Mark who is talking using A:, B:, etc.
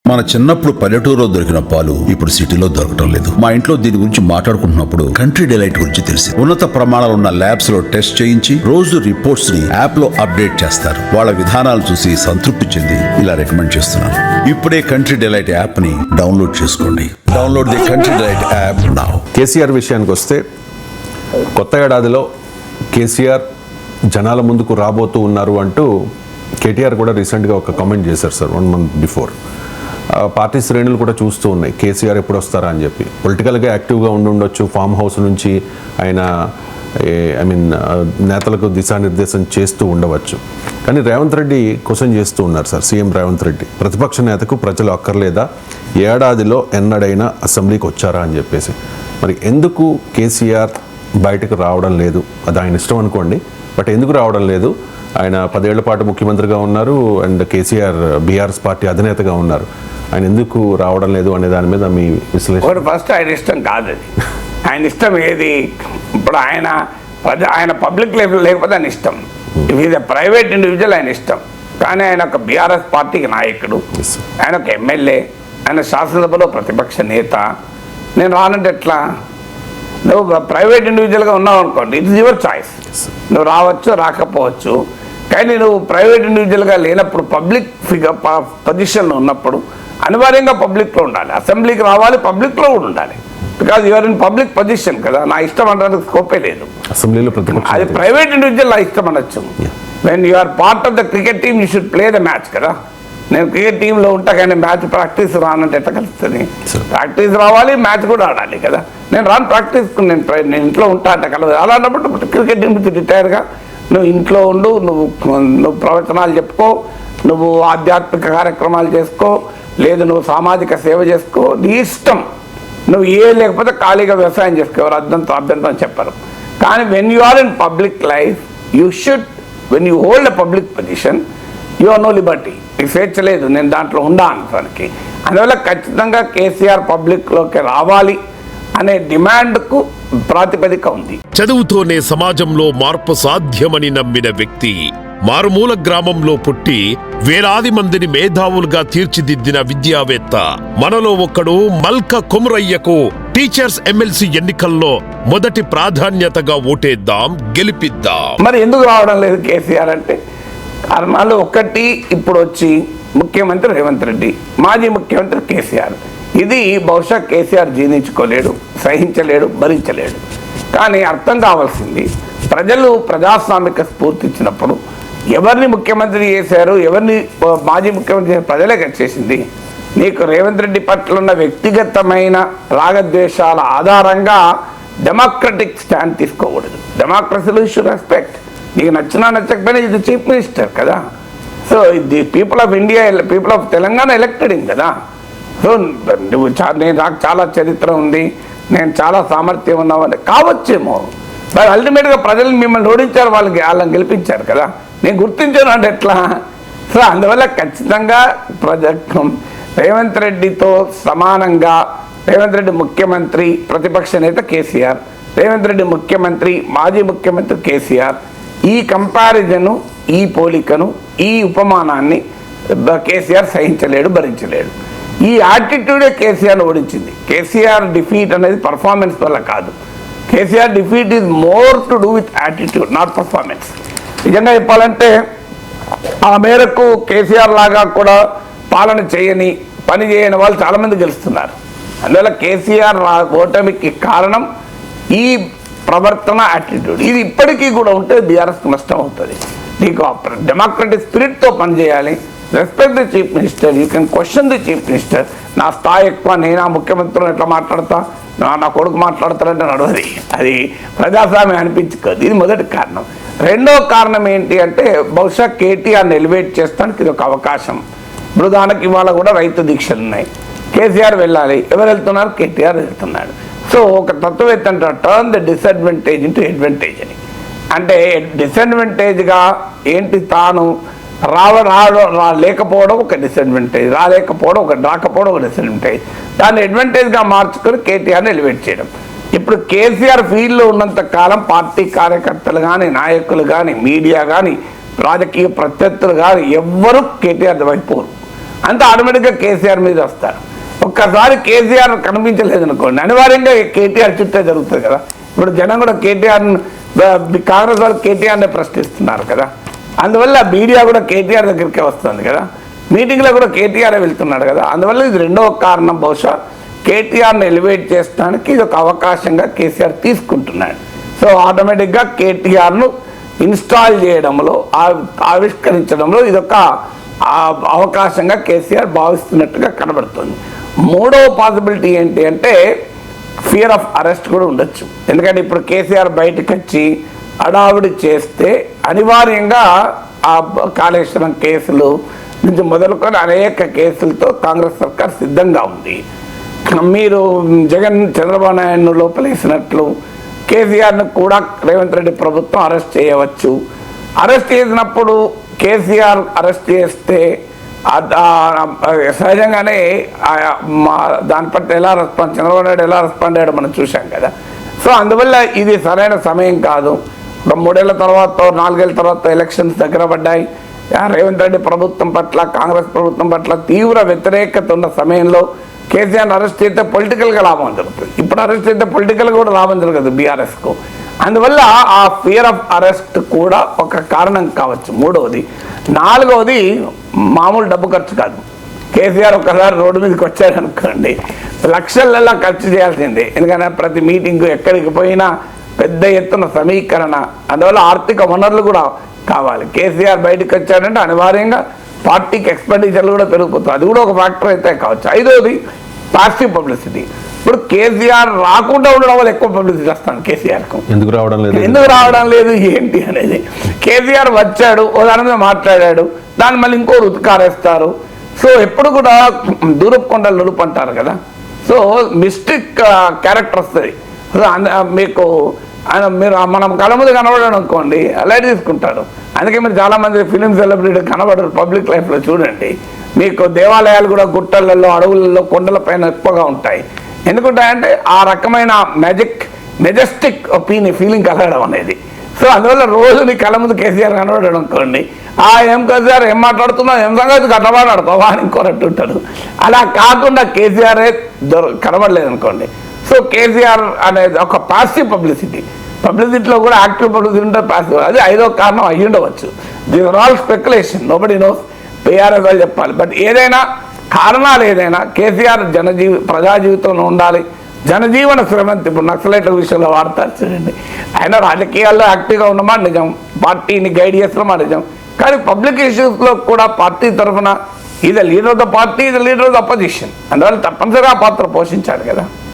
A: మన చిన్నప్పుడు పల్లెటూరులో దొరికిన పాలు ఇప్పుడు సిటీలో దొరకటం లేదు. మా ఇంట్లో దీని గురించి మాట్లాడుకుంటున్నప్పుడు కంట్రీ డిలైట్ గురించి తెలిసి ఉన్నత ప్రమాణాలు ఉన్న ల్యాబ్స్ లో టెస్ట్ చేయించి రోజు రిపోర్ట్స్ ని యాప్ లో అప్డేట్ చేస్తారు. వాళ్ళ విధానాలు చూసి సంతృప్తి చెంది ఇలా రికమెండ్ చేస్తున్నాను. ఇప్పుడే కంట్రీ డిలైట్ యాప్ ని డౌన్లోడ్ చేసుకోండి. Download the country delight app now.
B: KCR విషయానికి వస్తే కొత్త ఏడాదిలో కేసీఆర్ జనాల ముందుకు రాబోతూ ఉన్నారు అంటూ కేటీఆర్ కూడా రీసెంట్గా ఒక కామెంట్ చేశారు సార్ 1 month బిఫోర్. పార్టీ శ్రేణులు కూడా చూస్తూ ఉన్నాయి కేసీఆర్ ఎప్పుడు వస్తారా అని చెప్పి. పొలిటికల్గా యాక్టివ్గా ఉండొచ్చు, ఫామ్ హౌస్ నుంచి ఆయన నేతలకు దిశానిర్దేశం చేస్తూ ఉండవచ్చు. కానీ రేవంత్ రెడ్డి క్వశ్చన్ చేస్తూ ఉన్నారు సార్, సీఎం రేవంత్ రెడ్డి ప్రతిపక్ష నేతకు ప్రజలు అక్కర్లేదా, ఏడాదిలో ఎన్నడైనా అసెంబ్లీకి వచ్చారా అని చెప్పేసి. మరి ఎందుకు కేసీఆర్ బయటకు రావడం లేదు? అది ఆయన ఇష్టం అనుకోండి, బట్ ఎందుకు రావడం లేదు? ఆయన 10 ఏళ్ల పాటు ముఖ్యమంత్రిగా ఉన్నారు అండ్ కేసీఆర్ బీఆర్ఎస్ పార్టీ అధినేతగా ఉన్నారు. ఆయన ఎందుకు రావడం లేదు అనే దాని మీద మీ విశ్లేషణ.
C: ఫస్ట్ ఆయన ఇష్టం కాదు అది. ఆయన ఇష్టం ఏది? ఇప్పుడు ఆయన పబ్లిక్ లైఫ్ లేకపోతే ఆయన ఇష్టం. ఈజ్ ఎ ప్రైవేట్ ఇండివిజువల్, ఆయన ఇష్టం. కానీ ఆయన ఒక బీఆర్ఎస్ పార్టీకి నాయకుడు, ఆయన ఒక ఎమ్మెల్యే, ఆయన శాసనసభలో ప్రతిపక్ష నేత. నేను రానంటే ఎట్లా? నువ్వు ప్రైవేట్ ఇండివిజువల్గా ఉన్నావు అనుకోండి, ఇట్స్ యువర్ చాయిస్. నువ్వు రావచ్చు, రాకపోవచ్చు. కానీ నువ్వు ప్రైవేట్ ఇండివిజువల్గా లేనప్పుడు, పబ్లిక్ ఫిగర్ పొజిషన్లో ఉన్నప్పుడు అనివార్యంగా పబ్లిక్లో ఉండాలి. అసెంబ్లీకి రావాలి, పబ్లిక్లో కూడా ఉండాలి. Because you're in public position కదా. నా ఇష్టం అనడానికి స్కోపే లేదు.
B: అసెంబ్లీలో
C: అది ప్రైవేట్ ఇండివిజువల్ నా ఇష్టం అనొచ్చు. When you're part of the cricket team you should play the match కదా. నేను క్రికెట్ టీంలో ఉంటా కానీ మ్యాచ్ ప్రాక్టీస్ రానంటే ఎట్లా కలుస్తుంది? ప్రాక్టీస్ రావాలి, మ్యాచ్ కూడా ఆడాలి కదా. నేను రాను ప్రాక్టీస్కు, నేను ఇంట్లో ఉంటా అంటే కలదు. అలా అన్నప్పుడు క్రికెట్ టీం నుంచి రిటైర్గా నువ్వు ఇంట్లో ఉండు, నువ్వు ప్రవచనాలు చెప్పుకో, నువ్వు ఆధ్యాత్మిక కార్యక్రమాలు చేసుకో, లేదు నువ్వు సామాజిక సేవ చేసుకో, నీ ఇష్టం. నువ్వు లేకపోతే ఖాళీగా వ్యవసాయం చేసుకో, ఎవరు అభ్యంతరం చెప్పరు. కానీ when you are in public life you should, when you hold a public position you are no liberty. నీకు స్వేచ్ఛ లేదు, నేను దాంట్లో ఉండా అనడానికి. అందువల్ల ఖచ్చితంగా కేసీఆర్ పబ్లిక్లోకి రావాలి అనే డిమాండ్కు ప్రాతిపదిక ఉంది.
D: చదువుతోనే సమాజంలో మార్పు సాధ్యమని నమ్మిన వ్యక్తి, మారుమూల గ్రామంలో పుట్టి వేలాది మందిని మేధావులుగా తీర్చిదిద్దిన విద్యావేత్త, మనలో ఒక్కడు మల్క కొమురయ్యకు టీచర్స్ ఎమ్మెల్సీ ఎన్నికల్లో మొదటి ప్రాధాన్యతగా ఓటేద్దాం, గెలిపిద్దాం.
C: మరి ఎందుకు రావడం లేదు కేసీఆర్ అంటే కారణాలు. ఒకటి, ఇప్పుడు వచ్చి ముఖ్యమంత్రి రేవంత్ రెడ్డి, మాజీ ముఖ్యమంత్రి కేసీఆర్. ఇది బహుశా కేసీఆర్ జీర్ణించుకోలేడు, సహించలేడు, భరించలేడు. కానీ అర్థం కావాల్సింది, ప్రజలు ప్రజాస్వామిక స్ఫూర్తి ఇచ్చినప్పుడు ఎవరిని ముఖ్యమంత్రి చేశారు, ఎవరిని మాజీ ముఖ్యమంత్రి ప్రజలే చేసింది. నీకు రేవంత్ రెడ్డి పట్ల ఉన్న వ్యక్తిగతమైన రాగద్వేషాల ఆధారంగా డెమోక్రటిక్ స్టాండ్ తీసుకోకూడదు. డెమోక్రసీలో యూ షుడ్ రెస్పెక్ట్. నీకు నచ్చినా నచ్చకపోయినా ఇది చీఫ్ మినిస్టర్ కదా. So the people of India, people of Telangana elected in కదా. సో నువ్వు నాకు చాలా చరిత్ర ఉంది, నేను చాలా సామర్థ్యం ఉన్నామని కావచ్చేమో, బట్ అల్టిమేట్గా ప్రజలు మిమ్మల్ని ఓడించారు, వాళ్ళని గెలిపించారు కదా. నేను గుర్తించాను అంటే ఎట్లా? సో అందువల్ల ఖచ్చితంగా రేవంత్ రెడ్డితో సమానంగా రేవంత్ రెడ్డి ముఖ్యమంత్రి, ప్రతిపక్ష నేత కేసీఆర్, రేవంత్ రెడ్డి ముఖ్యమంత్రి, మాజీ ముఖ్యమంత్రి కేసీఆర్. ఈ కంపారిజను, ఈ పోలికను, ఈ ఉపమానాన్ని కేసీఆర్ సహించలేడు, భరించలేడు. ఈ యాటిట్యూడే కేసీఆర్ను ఓడించింది. కేసీఆర్ డిఫీట్ అనేది పర్ఫార్మెన్స్ వల్ల కాదు. KCR defeat is more to do with attitude, not performance. నిజంగా చెప్పాలంటే ఆ మేరకు కేసీఆర్ లాగా కూడా పాలన చేయని, పని చేయని వాళ్ళు చాలామంది గెలుస్తున్నారు. అందువల్ల కేసీఆర్ ఓటమికి కారణం ఈ ప్రవర్తన, యాటిట్యూడ్. ఇది ఇప్పటికీ కూడా ఉంటే బీఆర్ఎస్కి నష్టం అవుతుంది. నీకు డెమోక్రటిక్ స్పిరిట్తో పనిచేయాలి. Respect the chief minister, you can question the chief minister. నా స్థాయి ఎక్కువ, నేను ఆ ముఖ్యమంత్రిని ఎట్లా మాట్లాడతా, నా కొడుకు మాట్లాడతారంటే నడవది. అది ప్రజాస్వామ్యం అనిపించుకోదు. ఇది మొదటి కారణం. రెండో కారణం ఏంటి అంటే బహుశా కేటీఆర్ని ఎలివేట్ చేస్తానికి ఇది ఒక అవకాశం. ఇప్పుడు దానికి ఇవాళ కూడా రైతు దీక్షలు ఉన్నాయి. కేసీఆర్ వెళ్ళాలి, ఎవరు వెళ్తున్నారు? కేటీఆర్ వెళ్తున్నాడు. సో ఒక తత్వవేత్త అంటారు, turn the disadvantage into advantage అని. అంటే డిసడ్వాంటేజ్గా ఏంటి, తాను లేకపోవడం ఒక డిసడ్వాంటేజ్, రాకపోవడం ఒక డిసడ్వాంటేజ్. దాన్ని అడ్వాంటేజ్గా మార్చుకొని కేటీఆర్ని ఎలివేట్ చేయడం. ఇప్పుడు కేసీఆర్ ఫీల్డ్లో ఉన్నంత కాలం పార్టీ కార్యకర్తలు కానీ, నాయకులు కానీ, మీడియా కానీ, రాజకీయ ప్రత్యర్థులు కానీ ఎవ్వరూ కేటీఆర్ వైపోరు. అంత ఆటోమేటిక్గా కేసీఆర్ మీద వస్తారు. ఒక్కసారి కేసీఆర్ కనిపించలేదు అనుకోండి, అనివార్యంగా కేటీఆర్ చుట్టే జరుగుతుంది కదా. ఇప్పుడు జనం కూడా కేటీఆర్, కాంగ్రెస్ వాళ్ళు కేటీఆర్నే ప్రశ్నిస్తున్నారు కదా. అందువల్ల మీడియా కూడా కేటీఆర్ దగ్గరికే వస్తుంది కదా, మీటింగ్లో కూడా కేటీఆర్ వెళ్తున్నాడు కదా. అందువల్ల ఇది రెండవ కారణం, బహుశా కేటీఆర్ని ఎలివేట్ చేసడానికి ఇది ఒక అవకాశంగా కేసీఆర్ తీసుకుంటున్నాడు. సో ఆటోమేటిక్గా కేటీఆర్ను ఇన్స్టాల్ చేయడంలో, ఆవిష్కరించడంలో ఇదొక అవకాశంగా కేసీఆర్ భావిస్తున్నట్టుగా కనబడుతుంది. మూడవ పాసిబిలిటీ ఏంటి అంటే ఫియర్ ఆఫ్ అరెస్ట్ కూడా ఉండొచ్చు. ఎందుకంటే ఇప్పుడు కేసీఆర్ బయటకు వచ్చి అడావుడి చేస్తే అనివార్యంగా ఆ కాళేశ్వరం కేసులు నుంచి మొదలుకొని అనేక కేసులతో కాంగ్రెస్ సర్కార్ సిద్ధంగా ఉంది. మీరు చంద్రబాబు నాయుడును లోపలేసినట్లు కేసీఆర్ను కూడా రేవంత్ రెడ్డి ప్రభుత్వం అరెస్ట్ చేయవచ్చు. అరెస్ట్ చేసినప్పుడు కేసీఆర్ అరెస్ట్ చేస్తే సహజంగానే దాని పట్ల ఎలా చంద్రబాబు నాయుడు ఎలా రెస్పాండ్ అయ్యాడో మనం చూసాం కదా. సో అందువల్ల ఇది సరైన సమయం కాదు. ఒక 3 ఏళ్ల తర్వాత 4 ఏళ్ల తర్వాత ఎలక్షన్స్ దగ్గర పడ్డాయి. రేవంత్ రెడ్డి ప్రభుత్వం పట్ల, కాంగ్రెస్ ప్రభుత్వం పట్ల తీవ్ర వ్యతిరేకత ఉన్న సమయంలో కేసీఆర్ని అరెస్ట్ చేస్తే పొలిటికల్గా లాభం జరుగుతుంది. ఇప్పుడు అరెస్ట్ చేస్తే పొలిటికల్గా కూడా లాభం జరగదు బీఆర్ఎస్కు. అందువల్ల ఆ ఫియర్ ఆఫ్ అరెస్ట్ కూడా ఒక కారణం కావచ్చు. మూడవది. నాలుగవది మామూలు డబ్బు ఖర్చు కాదు. కేసీఆర్ ఒకసారి రోడ్డు మీదకి వచ్చారనుకోండి, లక్షలలో ఖర్చు చేయాల్సిందే. ఎందుకంటే ప్రతి మీటింగ్ ఎక్కడికి పోయినా పెద్ద ఎత్తున సమీకరణ, అందువల్ల ఆర్థిక వనరులు కూడా కావాలి. కేసీఆర్ బయటకు వచ్చాడంటే అనివార్యంగా పార్టీకి ఎక్స్పెండిచర్లు కూడా పెరిగిపోతుంది. అది కూడా ఒక ఫ్యాక్టర్ అయితే కావచ్చు. ఐదవది పాజిటివ్ పబ్లిసిటీ. ఇప్పుడు కేసీఆర్ రాకుండా ఉండడం వల్ల ఎక్కువ పబ్లిసిటీ వస్తాను కేసీఆర్కు. ఎందుకు రావడం లేదు ఏంటి అనేది. కేసీఆర్ వచ్చాడు, ఓ దాని మీద మాట్లాడాడు, దాన్ని మళ్ళీ ఇంకో రుతుకారేస్తారు. సో ఎప్పుడు కూడా దూరపు కొండలు నులుపు అంటారు కదా. సో మిస్టిక్ క్యారెక్టర్ వస్తుంది. సో మీకు మీరు మనం కళ్ళ ముందు కనబడడం అనుకోండి, లైట్ తీసుకుంటారు. అందుకే మీరు చాలామంది ఫిలిం సెలబ్రిటీ కనబడరు పబ్లిక్ లైఫ్లో. చూడండి, మీకు దేవాలయాలు కూడా గుట్టలలో, అడవులలో, కొండల పైన ఎక్కువగా ఉంటాయి. ఎందుకుంటాయంటే ఆ రకమైన మెజెస్టిక్ ఫీలింగ్ కలగడం అనేది. సో అందువల్ల రోజు నీ కళ్ళ ముందు కేసీఆర్ కనబడడం అనుకోండి, ఏం కేసీఆర్ ఏం మాట్లాడుతున్నావు, ఏం సంగతి గట్ల మాట్లాడుతావా అని ఇంకోరట్టు ఉంటాడు. అలా కాకుండా కేసీఆరే కనబడలేదు అనుకోండి. సో కేసీఆర్ అనేది ఒక పాసివ్ పబ్లిసిటీలో కూడా యాక్టివ్ పబ్లిసిటీ ఉంటుంది, పాసివ్. అది ఐదో కారణం అయ్యి ఉండవచ్చు. This are all speculation, nobody knows. PRS వాళ్ళు చెప్పాలి. బట్ ఏదైనా కారణాలు ఏదైనా కేసీఆర్ ప్రజా జీవితంలో ఉండాలి. జనజీవన శ్రమంతి ఇప్పుడు నక్సలైట్ల విషయంలో వాడతారు చూడండి. ఆయన రాజకీయాల్లో యాక్టివ్గా ఉన్నమా నిజం, పార్టీని గైడ్ చేస్తున్నమా నిజం. కానీ పబ్లిక్ ఇష్యూస్లో కూడా పార్టీ తరఫున ఇది లీడర్ ఆఫ్ ద పార్టీ, ఇది లీడర్ ఆఫ్ ద అపోజిషన్. అందువల్ల తప్పనిసరిగా పాత్ర పోషించాడు కదా.